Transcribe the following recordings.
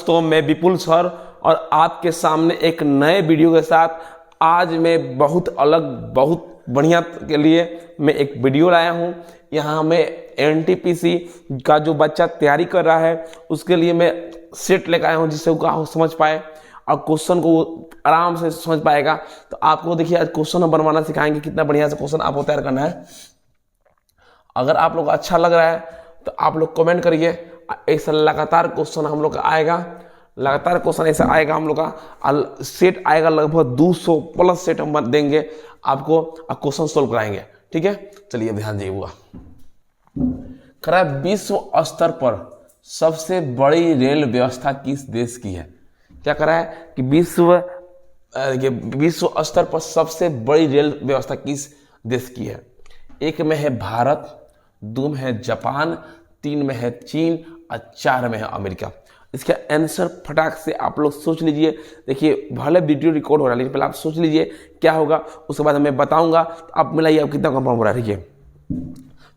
तो मैं विपुल सर और आपके सामने एक नए वीडियो के साथ आज मैं बहुत अलग बहुत बढ़िया के लिए मैं एक वीडियो लाया हूं। यहां मैं एनटीपीसी का जो बच्चा तैयारी कर रहा है उसके लिए मैं सेट लेकर आया हूं जिससे वो समझ पाए और क्वेश्चन को आराम से समझ पाएगा। तो आपको देखिए आज क्वेश्चन हम बनवाना सिखाएंगे, कितना बढ़िया से क्वेश्चन आपको तैयार करना है। अगर आप लोग को अच्छा लग रहा है तो आप लोग कमेंट करिए। ऐसा लगातार क्वेश्चन हम लोग का आएगा, लगातार क्वेश्चन ऐसा आएगा हम लोग का सेट आएगा, लगभग 200 प्लस सेट हम देंगे आपको, क्वेश्चन सोल्व कराएंगे। ठीक है, चलिए ध्यान दीजिएगा। खरा विश्व स्तर पर सबसे बड़ी रेल व्यवस्था किस देश की है? क्या करा है कि विश्व स्तर पर सबसे बड़ी रेल व्यवस्था किस देश की है? एक में है भारत, 2 में है जापान, 3 में है चीन और 4 में है अमेरिका। इसका आंसर फटाक से आप लोग सोच लीजिए। देखिए भले वीडियो रिकॉर्ड हो रहा है लेकिन पहले आप सोच लीजिए क्या होगा, उसके बाद मैं बताऊंगा। तो आप मिलाइए आप कितना कंफर्म हो रहा है। ठीक है,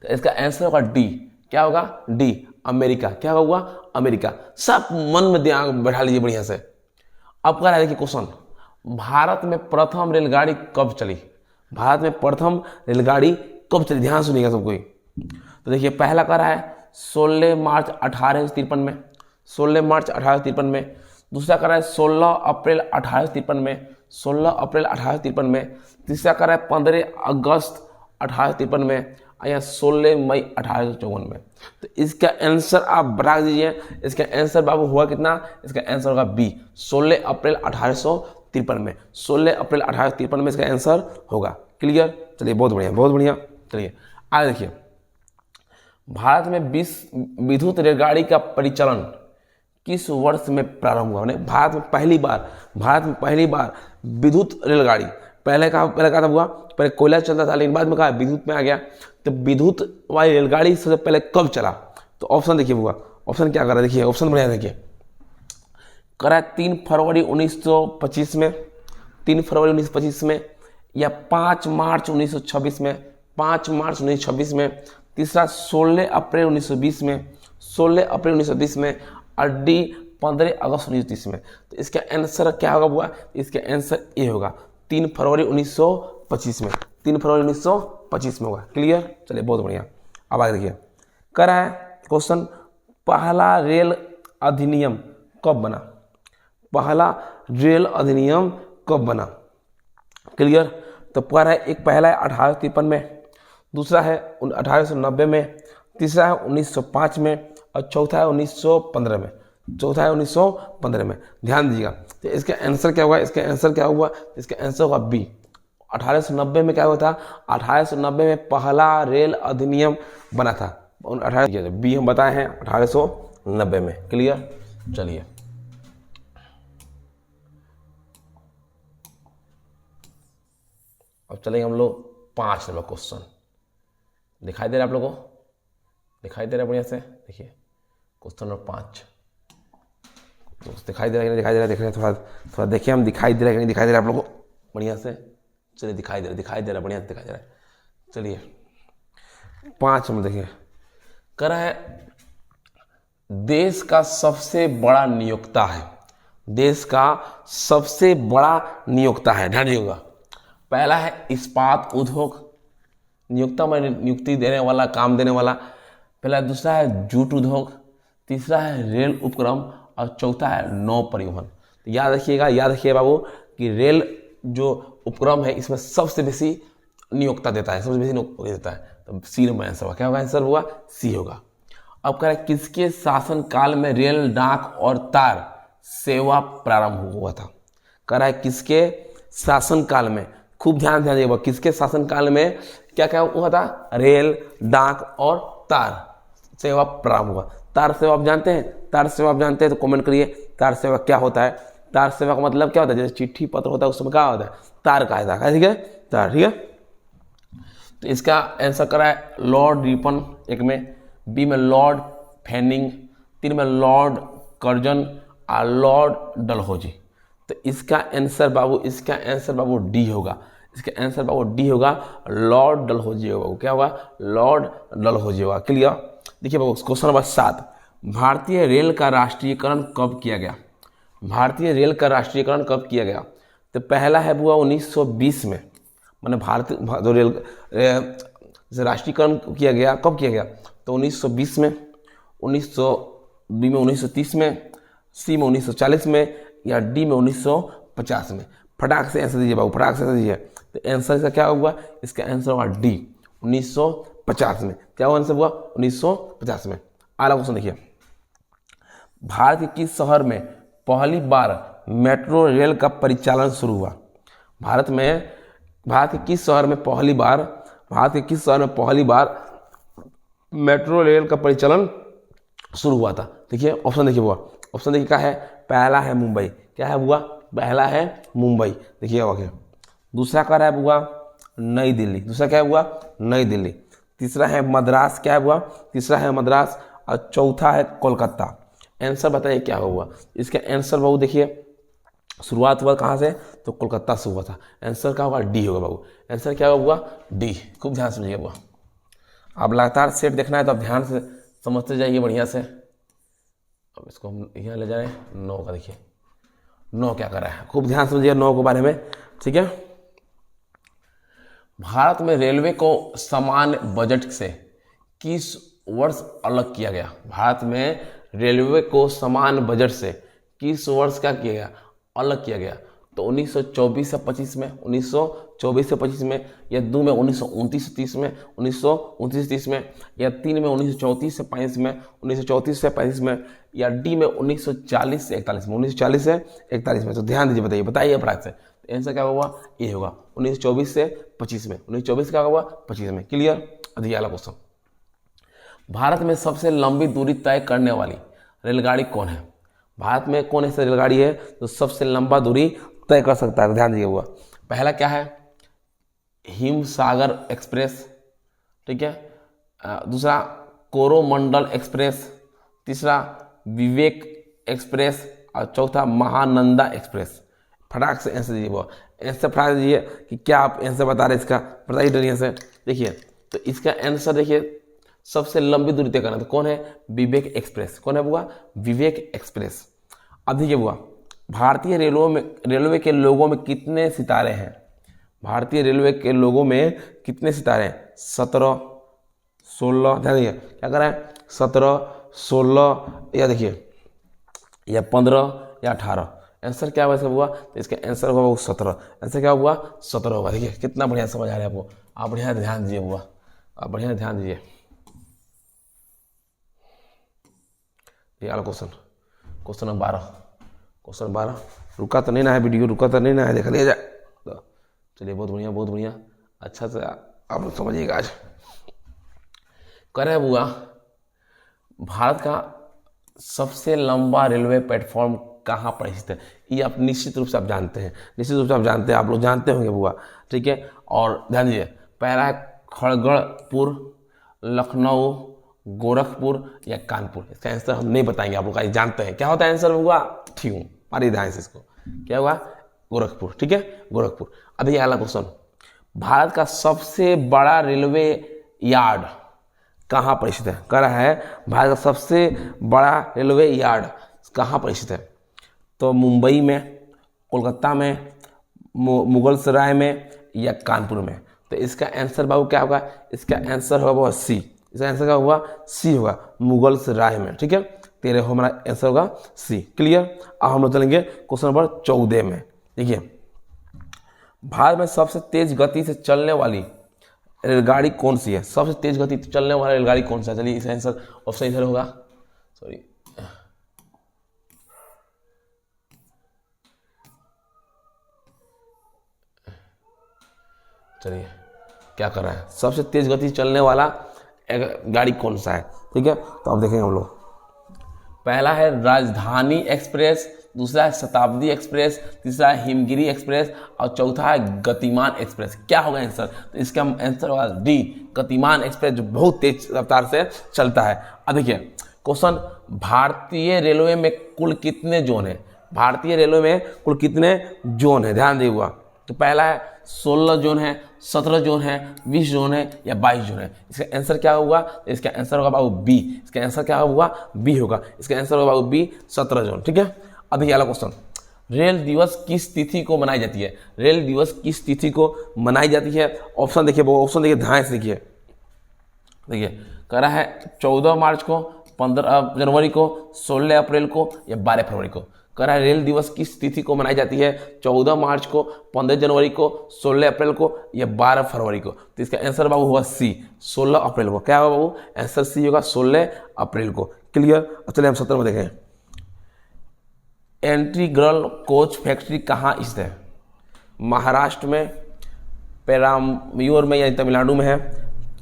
तो इसका आंसर होगा डी। क्या होगा? D, America. क्या होगा? अमेरिका। सब मन में दिमाग बैठा लीजिए बढ़िया से। अब कह रहा है देखिए क्वेश्चन, भारत में प्रथम रेलगाड़ी कब चली? भारत में प्रथम रेलगाड़ी कब चली? ध्यान सुनिएगा सब कोई। तो देखिए पहला कह रहा है 16 मार्च 1853 में, 16 मार्च 1853 में। दूसरा कह रहा है 16 अप्रैल 1853 में, 16 अप्रैल 1853 में। तीसरा कह रहा है 15 अगस्त 1853 में या 16 मई 1854 में। तो इसका आंसर आप बता दीजिए। इसका आंसर बाबू हुआ कितना? इसका आंसर होगा बी, 16 अप्रैल 1853 में। 16 अप्रैल 1853 में इसका आंसर होगा। क्लियर? चलिए बहुत बढ़िया, बहुत बढ़िया। चलिए आगे देखिए, भारत में विद्युत रेलगाड़ी का परिचालन किस वर्ष में प्रारंभ हुआ? भारत में पहली बार विद्युत रेलगाड़ी, पहले कहा था हुआ, पहले कोयला चलता था लेकिन बाद में कहा विद्युत में आ गया। तो विद्युत वाली रेलगाड़ी सबसे पहले कब चला? तो ऑप्शन देखिए हुआ, ऑप्शन क्या कर रहा है? देखिए ऑप्शन बढ़िया देखिए, करा 3 फरवरी 1925 में, 3 फरवरी 1925 में, या 5 मार्च 1926 में, 5 मार्च 1926 में। तीसरा 16 अप्रैल 1920 में, 16 अप्रैल 1920 में, और डी 15 अगस्त 1930 में। तो इसका आंसर क्या होगा बुआ? इसका आंसर ए होगा, 3 फरवरी 1925 में, 3 फरवरी 1925 में होगा। क्लियर? चलिए बहुत बढ़िया। अब आगे देखिए, कह रहा है क्वेश्चन, पहला रेल अधिनियम कब बना? पहला रेल अधिनियम कब बना? क्लियर? तो कह रहा है एक पहला है 1853 में, दूसरा है 1890 में, तीसरा है 1905 में, और चौथा है 1915 में। चौथा है 1915 में। ध्यान दीजिएगा। तो इसका आंसर क्या होगा? इसका आंसर क्या हुआ? इसका आंसर होगा बी, 1890 में। क्या हुआ था? 1890 में पहला रेल अधिनियम बना था। 18 बी हम बताए हैं 1890 में। क्लियर? चलिए अब चलेंगे हम लोग 5 नंबर क्वेश्चन। दिखाई दे रहा है आप लोगों को? दिखाई दे रहा है बढ़िया से? देखिए क्वेश्चन नंबर 5 दिखाई दे रहा है कि नहीं दिखाई दे रहा है? देख रहे हैं थोड़ा देखिए हम, दिखाई दे रहा है कि नहीं दिखाई दे रहा है आप लोगों को बढ़िया से? चलिए दिखाई दे रहा है बढ़िया से दिखाई दे रहा है। चलिए 5 में देखिए, कह रहा है देश का सबसे बड़ा नियोक्ता है, देश का सबसे बड़ा नियोक्ता है। ध्यान दीजिएगा, पहला है इस्पात उद्योग, नियोक्ता में नियुक्ति देने वाला, काम देने वाला पहला। दूसरा है जूट उद्योग, तीसरा है रेल उपक्रम, और चौथा है नौ परिवहन। तो याद रखिए बाबू कि रेल जो उपक्रम है इसमें सबसे बेसी नियोक्ता देता है, सबसे बेसी नियोक्ता देता है। तो सी नंबर आंसर हुआ। क्या होगा? आंसर हुआ सी होगा। अब कह रहा है किसके शासन काल में रेल, डाक और तार सेवा प्रारंभ हुआ था? कह रहा है किसके शासन काल में, खूब ध्यान दीजिएगा, किसके शासन काल में क्या क्या हुआ था? रेल, डाक और तार सेवा प्रारंभ हुआ। तार सेवा आप जानते हैं? तार सेवा आप जानते हैं तो कमेंट करिए, तार सेवा क्या होता है? तार सेवा का मतलब क्या होता है? जैसे चिट्ठी पत्र होता है उसमें क्या होता है? तार का है। ठीक है, तार। ठीक है, तो इसका आंसर करा है लॉर्ड रिपन, एक में, बी में लॉर्ड फैनिंग, 3 में लॉर्ड कर्जन और लॉर्ड डलहौजी। तो इसका आंसर बाबू डी होगा। इसका आंसर बाबू डी होगा, लॉर्ड डलहौजी होगा। क्या होगा? लॉर्ड डलहौजी होगा। क्लियर? देखिए बाबू क्वेश्चन नंबर 7, भारतीय रेल का राष्ट्रीयकरण कब किया गया? भारतीय रेल का राष्ट्रीयकरण कब किया गया? तो पहला है हुआ 1920 में, मैंने भारतीय जो रेल से राष्ट्रीयकरण किया गया, कब किया गया? तो 1920 में, 1900 बी में 1930 में, सी में 1940 में, या डी में 1950 में। फटाक से आंसर दीजिए बाबू, फटाक से आंसर दीजिए। तो आंसर इसका क्या हुआ? इसका आंसर हुआ डी, 1950 में। क्या हुआ आंसर? हुआ 1950 में। अगला क्वेश्चन देखिए, भारत के किस शहर में पहली बार मेट्रो रेल का परिचालन शुरू हुआ? भारत के किस शहर में पहली बार मेट्रो रेल का परिचालन शुरू हुआ था? देखिए ऑप्शन देखिए हुआ, ऑप्शन देखिए क्या है? पहला है मुंबई। क्या है हुआ? पहला है मुंबई। देखिए ओके। दूसरा क्या है हुआ? नई दिल्ली। दूसरा क्या हुआ? नई दिल्ली। तीसरा है मद्रास। क्या हुआ? तीसरा है मद्रास। और चौथा है कोलकाता। आंसर बताइए क्या हुआ? इसका आंसर बाबू देखिए, शुरुआत हुआ कहाँ से? तो कोलकाता से हुआ था। आंसर क्या होगा? डी होगा बाबू। आंसर क्या हुआ? डी। खूब ध्यान समझिए बाबू। अब लगातार सेट देखना है तो आप ध्यान से समझते जाइए बढ़िया से। अब इसको हम यहाँ ले जाए 9 का। देखिए 9 क्या कर रहा है, खूब ध्यान समझिए 9 के बारे में, ठीक है। भारत में रेलवे को समान बजट से किस वर्ष अलग किया गया? भारत में रेलवे को समान बजट से किस वर्ष क्या किया गया? अलग किया गया। तो 1924 से 25 में, 1924 से 25 में, या 2 में 1929 से 30 में, 1929 से 30 में, या 3 में 1934 से 35 में, 1934 से 35 में, या डी में 1940 से 41 में, 1940 से 41 में। तो ध्यान दीजिए, बताइए अपराध से। तो आंसर क्या होगा? ये होगा 1924 से 25 में। 1924 क्या होगा? 25 में। क्लियर? अभी अगला क्वेश्चन, भारत में सबसे लंबी दूरी तय करने वाली रेलगाड़ी कौन है? भारत में कौन ऐसी रेलगाड़ी है जो सबसे लंबा दूरी तय कर सकता है? ध्यान दीजिए हुआ। पहला क्या है? हिमसागर एक्सप्रेस, ठीक है। दूसरा कोरोमंडल एक्सप्रेस, तीसरा विवेक एक्सप्रेस, और चौथा महानंदा एक्सप्रेस। फटाक से आंसर दीजिए वो, आंसर फटाक दीजिए कि क्या आप आंसर बता रहे इसका, बताइए डरिए से। देखिए तो इसका आंसर देखिए, सबसे लंबी दूरी तय करना तो कौन है? विवेक एक्सप्रेस। कौन है बुआ? विवेक एक्सप्रेस। अब देखिए बुआ, भारतीय रेलवे के लोगों में कितने सितारे हैं? भारतीय रेलवे के लोगों में कितने सितारे हैं? 17, 16, ध्यान दीजिए क्या कर रहे हैं? 17, 16, या देखिए या 15 या 18। आंसर क्या हुआ हुआ? तो इसका आंसर हुआ वो 17। आंसर क्या हुआ? 17 होगा। देखिए कितना बढ़िया समझ आ रहा है आपको। आप बढ़िया ध्यान दीजिए हुआ, आप बढ़िया ध्यान दीजिए। ये वाला क्वेश्चन नंबर 12, क्वेश्चन 12। रुका तो नहीं ना है वीडियो, रुका तो नहीं ना है, देख लिया जाए तो चलिए, बहुत बढ़िया बहुत बढ़िया, अच्छा से आप लोग समझिएगा। आज करे बुआ, भारत का सबसे लंबा रेलवे प्लेटफॉर्म कहाँ पर स्थित है? ये आप निश्चित रूप से आप जानते हैं, निश्चित रूप से आप जानते हैं, आप लोग जानते होंगे बुआ, ठीक है। और ध्यान दीजिए, पहला है खड़गपुर, लखनऊ, गोरखपुर या कानपुर। इसका आंसर हम नहीं बताएंगे, आप लोग जानते हैं क्या होता है आंसर हुआ। ठीक हूँ, मारिए ध्यान से इसको, क्या हुआ? गोरखपुर, ठीक है, गोरखपुर। अभी अगला क्वेश्चन, भारत का सबसे बड़ा रेलवे यार्ड कहाँ पर स्थित है? कह रहा है भारत का सबसे बड़ा रेलवे यार्ड कहाँ पर स्थित है? तो मुंबई में, कोलकाता में, मुगल सराय में या कानपुर में। तो इसका आंसर बाबू क्या होगा? इसका आंसर होगा सी। इसका आंसर क्या होगा? सी होगा, मुगल सराय में, ठीक है। तेरे हमारा आंसर होगा सी। क्लियर? अब हम लोग चलेंगे क्वेश्चन नंबर 14 में। देखिए, भारत में सबसे तेज गति से चलने वाली रेलगाड़ी कौन सी है? सबसे तेज गति से चलने वाली रेलगाड़ी कौन सा है? चलिए इसका आंसर ऑप्शन इधर होगा, सॉरी, चलिए क्या कर रहा है? सबसे तेज गति से चलने वाला गाड़ी कौन सा है? ठीक है, तो अब देखेंगे हम लोग। पहला है राजधानी एक्सप्रेस, दूसरा है शताब्दी एक्सप्रेस, तीसरा है हिमगिरी एक्सप्रेस, और चौथा है गतिमान एक्सप्रेस। क्या होगा आंसर? तो इसका आंसर होगा डी, गतिमान एक्सप्रेस, जो बहुत तेज रफ्तार से चलता है। अब देखिए क्वेश्चन, भारतीय रेलवे में कुल कितने जोन है? भारतीय रेलवे में कुल कितने जोन है? ध्यान दीजिएगा, तो पहला है 16 जोन है, 17 जोन है, 20 जोन है या 22 जोन है। इसका आंसर क्या होगा? इसका आंसर होगा बाबू बी। इसका आंसर क्या होगा? बी होगा। इसका आंसर होगा बाबू बी, 17 जोन। ठीक है, अब देखिए अगला क्वेश्चन, रेल दिवस किस तिथि को मनाई जाती है? रेल दिवस किस तिथि को मनाई जाती है? ऑप्शन देखिए, ऑप्शन देखिए, ध्यान से देखिए। देखिए कह रहा है 14 मार्च को, 15 जनवरी को, 16 अप्रैल को या 12 फरवरी को। कह रहा है रेल दिवस किस तिथि को मनाई जाती है? 14 मार्च को, 15 जनवरी को, 16 अप्रैल को या 12 फरवरी को। तो इसका आंसर बाबू होगा सी, 16 अप्रैल को। क्या होगा बाबू? आंसर सी होगा, 16 अप्रैल को। क्लियर। चलिए हम 17 में देखें। इंटीग्रल कोच फैक्ट्री कहाँ स्थित है? महाराष्ट्र में, पेराम्बलूर में यानी तमिलनाडु में है,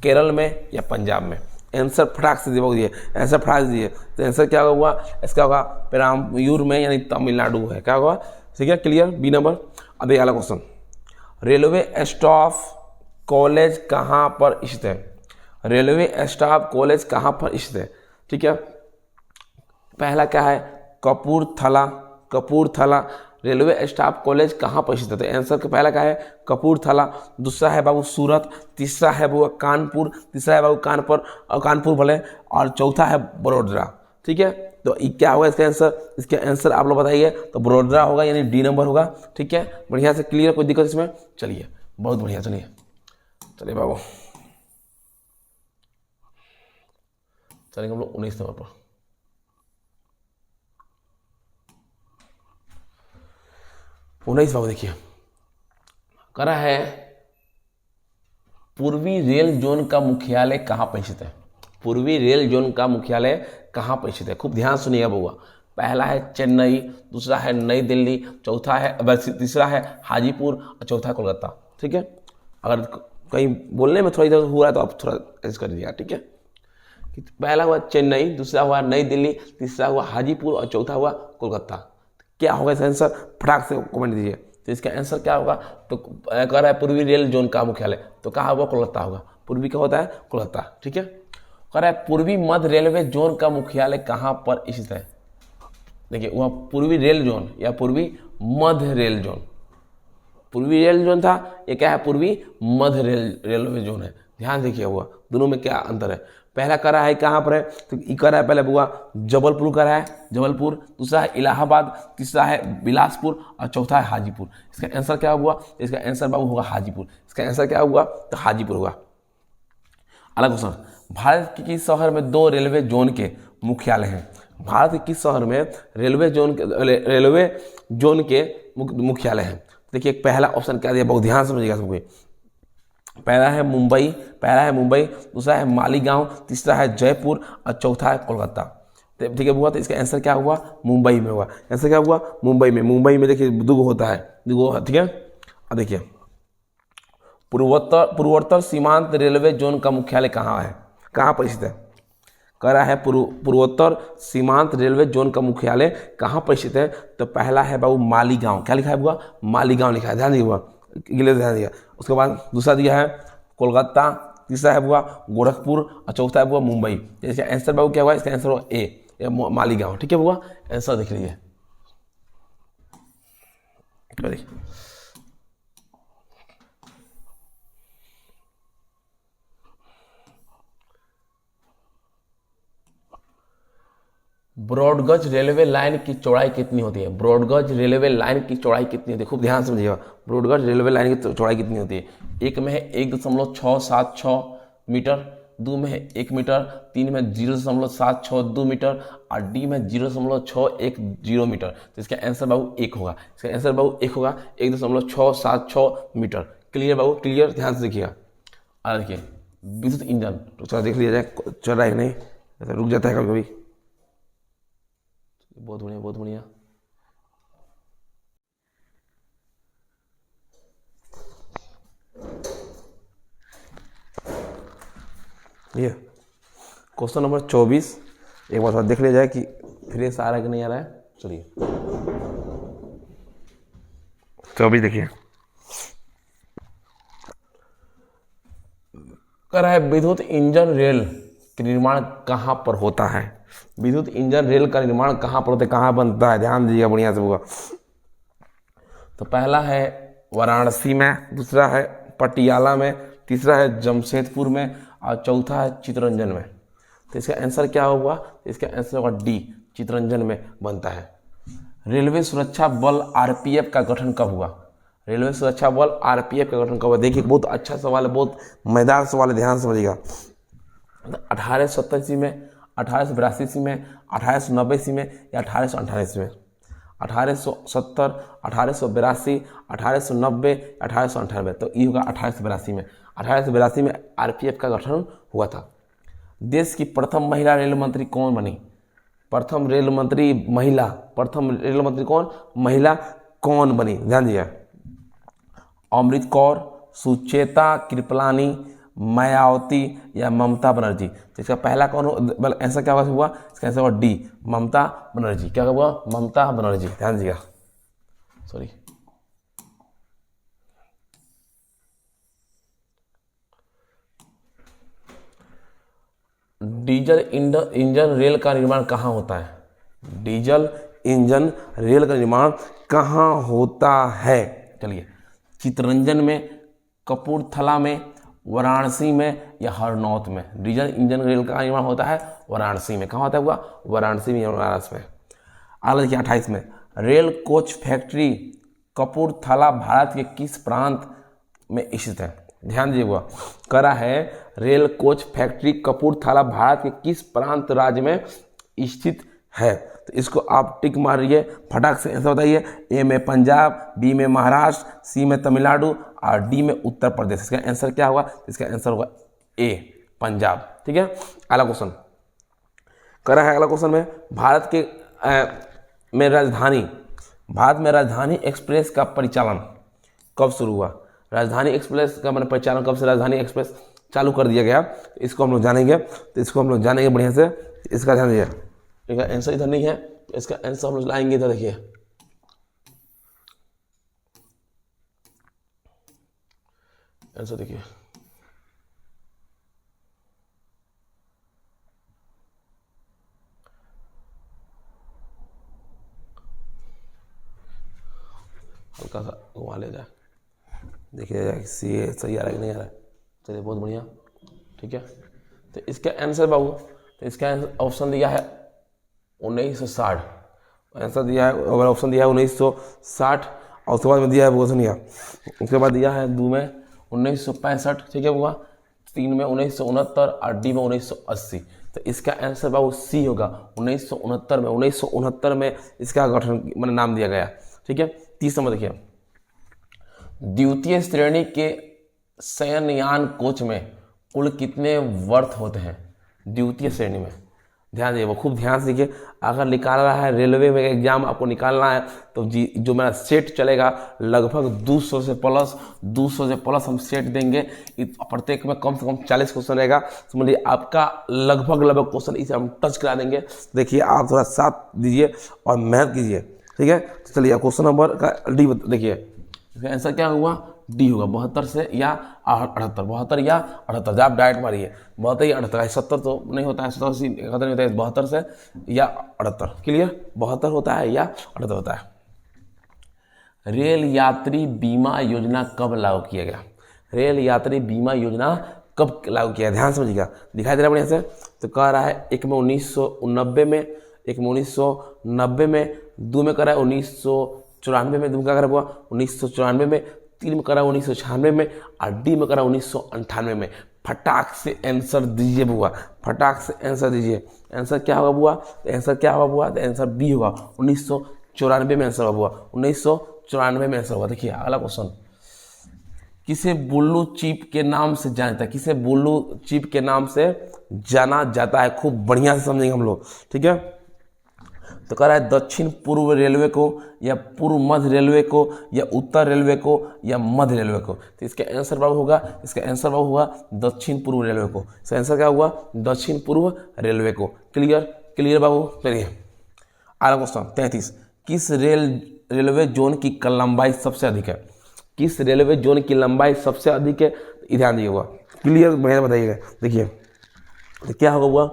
केरल में या पंजाब में? आंसर फटाक से दिए, आंसर फटाक दिए। तो आंसर क्या होगा? इसका होगा पेराम्बलूर में यानी तमिलनाडु है। क्या होगा? ठीक है, क्लियर, बी नंबर। अब ये अगला क्वेश्चन, रेलवे स्टाफ कॉलेज कहाँ पर स्थित है? रेलवे स्टाफ कॉलेज कहाँ पर स्थित है? ठीक है, पहला क्या है? Kapurthala. Kapurthala railway staff college कहाँ पर स्थित है? तो आंसर का पहला क्या है? कपूरथला। दूसरा है बाबू सूरत, तीसरा है बाबू कानपुर, तीसरा है बाबू कानपुर भले, और चौथा है बड़ोदरा। ठीक है, तो क्या होगा इसका आंसर? इसका आंसर आप लोग बताइए। तो बड़ोदरा होगा यानी डी नंबर होगा। ठीक है, बढ़िया से क्लियर, कोई दिक्कत इसमें? चलिए, बहुत बढ़िया। चलिए बाबू, चलेंगे हम लोग 19 नंबर पर। बाबू देखिए, कह रहा है पूर्वी रेल जोन का मुख्यालय कहाँ पर स्थित है? पूर्वी रेल जोन का मुख्यालय कहाँ पर स्थित है? खूब ध्यान सुनिएगा बउआ। पहला है चेन्नई, दूसरा है नई दिल्ली, चौथा है, तीसरा है हाजीपुर और चौथा है कोलकाता। ठीक है, अगर कहीं बोलने में थोड़ा इधर हुआ है तो आप थोड़ा एडजस्ट कर दीजिएगा। ठीक है, पहला हुआ चेन्नई, दूसरा हुआ नई दिल्ली, तीसरा हुआ हाजीपुर और चौथा हुआ कोलकाता। क्या होगा इसका आंसर? फटाक से कमेंट दीजिए। तो इसका आंसर क्या होगा? तो कह रहा है पूर्वी रेल जोन का मुख्यालय, तो कहाँ होगा? कोलकाता होगा। पूर्वी क्या होता है? कोलकाता। ठीक है, कह रहा है पूर्वी मध्य रेलवे जोन का मुख्यालय कहाँ पर स्थित है? देखिए वह पूर्वी रेल जोन या पूर्वी मध्य रेल जोन। पूर्वी रेल जोन था, ये क्या है? पूर्वी मध्य रेलवे जोन है। ध्यान देखिए हुआ, दोनों में क्या अंतर है? पहला कर रहा है कहाँ पर है? तो ये कर रहा है पहले बुआ जबलपुर कर रहा है, जबलपुर। दूसरा है इलाहाबाद, तीसरा है बिलासपुर और चौथा है हाजीपुर। इसका आंसर क्या हुआ? इसका आंसर बाबू होगा हाजीपुर। इसका आंसर क्या हुआ? तो हाजीपुर होगा। अगला क्वेश्चन, भारत के किस शहर में 2 रेलवे जोन के मुख्यालय हैं? भारत के किस शहर में रेलवे जोन के मुख्यालय हैं? देखिए पहला ऑप्शन क्या दिया, बहुत ध्यान समझिएगा सबको। पहला है मुंबई, दूसरा है मालीगांव, तीसरा है जयपुर और चौथा है कोलकाता। ठीक है बुआ, तो इसका आंसर क्या हुआ? मुंबई में हुआ। आंसर क्या हुआ? मुंबई में देखिए दुगो होता है, दुगो। ठीक है, अब देखिए पूर्वोत्तर सीमांत रेलवे जोन का मुख्यालय कहाँ है? कहाँ पर स्थित है? कह रहा है पूर्वोत्तर सीमांत रेलवे जोन का मुख्यालय कहाँ पर स्थित है? तो पहला है बाबू मालीगांव। क्या लिखा है बुआ? मालीगांव लिखा है। ध्यान दिए बुआ, ध्यान दिया। उसके बाद दूसरा दिया है कोलकाता, तीसरा है बुआ गोरखपुर और चौथा है बुआ मुंबई। इसका आंसर बाबू क्या हुआ? इसका आंसर होगा ए, मालीगांव। ठीक है बुआ, आंसर देख लीजिए। ब्रॉडगज रेलवे लाइन की चौड़ाई कितनी होती है? ब्रॉडगज रेलवे लाइन की चौड़ाई कितनी होती है? खूब ध्यान समझिएगा। ब्रॉडगज रेलवे लाइन की चौड़ाई कितनी होती है? एक में है 1.676 मीटर, 2 में है 1 मीटर, 3 में 0.762 मीटर और डी में 0.610 मीटर। तो इसका आंसर बाबू 1 होगा। इसका आंसर बाबू 1 होगा, 1.676 मीटर। क्लियर बाबू, क्लियर, ध्यान से देखिएगा। और देखिए विद्युत इंजन, तो थोड़ा देख लिया जाए चल रहा है नहीं, ऐसा रुक जाता है कभी कभी। बहुत बढ़िया, बहुत बढ़िया। ये क्वेश्चन नंबर 24 एक बार थोड़ा देख लिया जाए कि फ्रेश आ रहा है कि नहीं आ रहा है। चलिए 24 देखिए, कह रहा है विद्युत इंजन रेल का निर्माण कहाँ पर होता है? विद्युत इंजन रेल का निर्माण कहाँ पर होता है, कहाँ बनता है? ध्यान दीजिएगा बढ़िया से होगा। तो पहला है वाराणसी में, दूसरा है पटियाला में, तीसरा है जमशेदपुर में और चौथा है चित्तरंजन में। तो इसका आंसर क्या होगा? इसका आंसर होगा डी, चित्तरंजन में बनता है। रेलवे सुरक्षा बल आरपीएफ का गठन कब हुआ? रेलवे सुरक्षा बल आरपीएफ का गठन कब हुआ? देखिए बहुत अच्छा सवाल है, बहुत मजेदार सवाल है, ध्यान से समझिएगा। 1870 ईस्वी में, 1882 ईस्वी में, 1890 ईस्वी में या 1898 ईस्वी में? 1870, 1882, 1890, 1898। तो ये होगा 1882 में। 1882 में आरपीएफ का गठन हुआ था। देश की प्रथम महिला रेल मंत्री कौन बनी? प्रथम रेल मंत्री महिला, प्रथम रेल मंत्री कौन? महिला कौन बनी? ध्यान दीजिए। अमृत कौर, सुचेता कृपलानी, मायावती या ममता बनर्जी? तो इसका पहला कौन हो? ऐसा क्या हुआ? इसका आंसर हुआ डी, ममता बनर्जी। क्या हुआ? ममता बनर्जी। ध्यान दीजिएगा, सॉरी। डीजल इंजन रेल का निर्माण कहाँ होता है? डीजल इंजन रेल का निर्माण कहाँ होता है? चलिए, चित्तरंजन में, कपूरथला में, वाराणसी में या हरनौत में? डीजल इंजन रेल का निर्माण होता है वाराणसी में। कहाँ होता है? वाराणसी में, वाराणसी में। अगला देखिए 28 में, rail coach factory Kapurthala Bharat के किस प्रांत में स्थित है? ध्यान दीजिएगा, करा है rail coach factory Kapurthala Bharat के किस प्रांत राज्य में स्थित है? तो इसको आप टिक मारिए, फटाक से आंसर बताइए। ए में पंजाब, बी में महाराष्ट्र, सी में तमिलनाडु और डी में उत्तर प्रदेश। इसका आंसर क्या होगा? इसका आंसर होगा ए, पंजाब। ठीक है। अगला क्वेश्चन करा है, अगला क्वेश्चन में भारत में राजधानी एक्सप्रेस का परिचालन कब शुरू हुआ? राजधानी एक्सप्रेस का मैंने परिचालन कब से राजधानी एक्सप्रेस चालू कर दिया गया? इसको हम लोग जानेंगे, तो इसको हम लोग जानेंगे बढ़िया से। इसका ध्यान दीजिए, इसका आंसर इधर नहीं है, तो इसका आंसर हम लोग लाएंगे इधर। देखिए आंसर, देखिए हल्का सा घुमा ले जाए, देखिए सी सही आ रहा है कि नहीं आ रहा है। चलिए बहुत बढ़िया, ठीक है। तो इसका आंसर बाबू, तो इसका ऑप्शन दिया है 1960, आंसर दिया है। अगर ऑप्शन दिया है 1960 और उसके बाद में दिया है वो सुनिए, उसके बाद दिया है 2 में 1965, ठीक है हुआ, 3 में 1969 और डी में 1980। तो इसका आंसर बाबू सी होगा, 1969 में। 1969 में इसका गठन मैंने नाम दिया गया, ठीक है। 30 नंबर देखिए, द्वितीय श्रेणी के शयनयान कोच में कुल कितने वर्थ होते हैं? द्वितीय श्रेणी में, ध्यान दीजिए, वो खूब ध्यान से देखिए। अगर निकाल रहा है रेलवे में एग्जाम आपको निकालना है, तो जो मेरा सेट चलेगा लगभग 200 से प्लस हम सेट देंगे। प्रत्येक में कम से कम 40 क्वेश्चन रहेगा। समझिए आपका लगभग क्वेश्चन इसे हम टच करा देंगे। देखिए आप थोड़ा साथ दीजिए और मेहनत कीजिए, ठीक है। तो चलिए क्वेश्चन नंबर का डी देखिए, आंसर क्या हुआ? डी होगा, 72 से या 78, 72 या 78। आप डायरेक्ट मारिए 72 या 78, 70 तो नहीं होता है, 70 से 71 नहीं होता है, 72 से या 78। क्लियर? 72 होता है या 78 होता है। रेल यात्री बीमा योजना कब लागू किया गया? रेल यात्री बीमा योजना कब लागू किया? ध्यान समझिएगा, दिखाई दे रहा है बढ़िया से। तो कह रहा है एक में 1990 में, एक में 1990 में, 2 में कह रहा है 1994 में, 2 का करा हुआ 1994 में, 3 में करा 1996 में और डी में करा 1998 में। फटाक से आंसर दीजिए बुआ, फटाक से आंसर दीजिए। आंसर क्या होगा बुआ? आंसर क्या होगा बुआ? आंसर बी होगा, 1994 में आंसर होगा बुआ, 1994 में आंसर होगा। देखिए अगला क्वेश्चन, किसे बुल्लू चीप के नाम से जाना जाता है? किसे बुल्लू चीप के नाम से जाना जाता है? खूब बढ़िया से समझेंगे हम लोग, ठीक है। तो कह रहा है दक्षिण पूर्व रेलवे को या पूर्व मध्य रेलवे को या उत्तर रेलवे को या मध्य रेलवे को? तो इसका आंसर बाबू होगा, इसका आंसर बाबू हुआ दक्षिण पूर्व रेलवे को। इसका आंसर क्या हुआ? दक्षिण पूर्व रेलवे को। क्लियर? क्लियर बाबू। चलिए अगला क्वेश्चन 33, किस रेलवे जोन की लंबाई सबसे अधिक है? किस रेलवे जोन की लंबाई सबसे अधिक है? ध्यान दिएगा, क्लियर मैं बताइएगा। देखिए तो क्या होगा हुआ?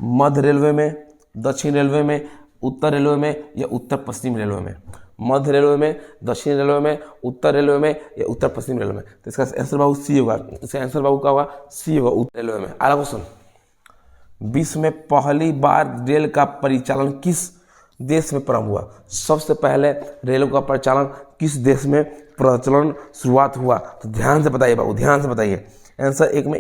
मध्य रेलवे में, दक्षिण रेलवे में, उत्तर रेलवे में या उत्तर पश्चिम रेलवे में? मध्य रेलवे में, दक्षिण रेलवे में, उत्तर रेलवे में या उत्तर पश्चिम रेलवे में? तो इसका आंसर बाबू सी होगा। इसका आंसर बाबू क्या होगा? सी होगा, उत्तर रेलवे में। अगला क्वेश्चन, विश्व में पहली बार रेल का परिचालन किस देश में प्रारंभ हुआ? सबसे पहले रेलों का परिचालन किस देश में प्रचलन शुरुआत हुआ? तो ध्यान से बताइए बाबू, ध्यान से बताइए। आंसर एक में